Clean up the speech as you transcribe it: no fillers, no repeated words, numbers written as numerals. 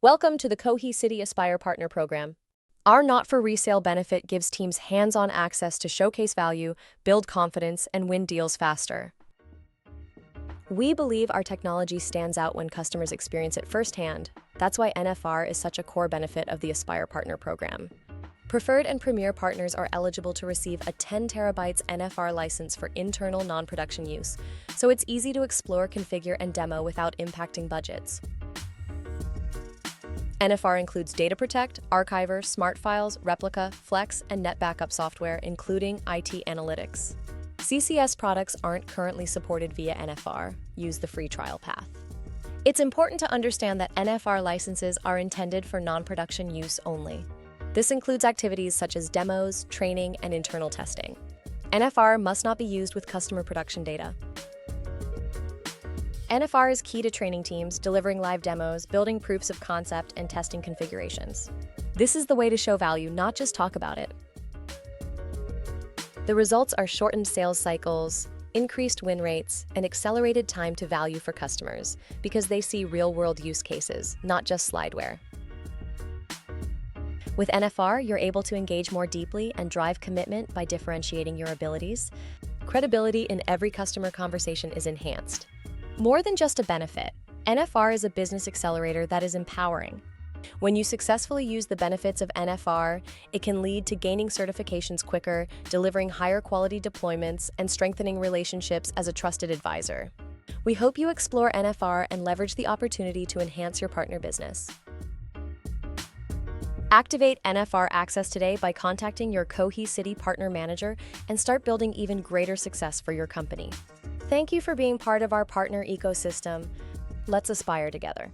Welcome to the Cohesity Aspire Partner Program. Our not-for-resale benefit gives teams hands-on access to showcase value, build confidence, and win deals faster. We believe our technology stands out when customers experience it firsthand. That's why NFR is such a core benefit of the Aspire Partner Program. Preferred and Premier partners are eligible to receive a 10 terabytes NFR license for internal non-production use, so it's easy to explore, configure, and demo without impacting budgets. NFR includes Data Protect, Archiver, Smart Files, Replica, Flex, and Net Backup software, including IT Analytics. CCS products aren't currently supported via NFR. Use the free trial path. It's important to understand that NFR licenses are intended for non-production use only. This includes activities such as demos, training, and internal testing. NFR must not be used with customer production data. NFR is key to training teams, delivering live demos, building proofs of concept, and testing configurations. This is the way to show value, not just talk about it. The results are shortened sales cycles, increased win rates, and accelerated time to value for customers because they see real-world use cases, not just slideware. With NFR, you're able to engage more deeply and drive commitment by differentiating your abilities. Credibility in every customer conversation is enhanced. More than just a benefit, NFR is a business accelerator that is empowering. When you successfully use the benefits of NFR, it can lead to gaining certifications quicker, delivering higher quality deployments, and strengthening relationships as a trusted advisor. We hope you explore NFR and leverage the opportunity to enhance your partner business. Activate NFR access today by contacting your Cohesity partner manager and start building even greater success for your company. Thank you for being part of our partner ecosystem. Let's aspire together.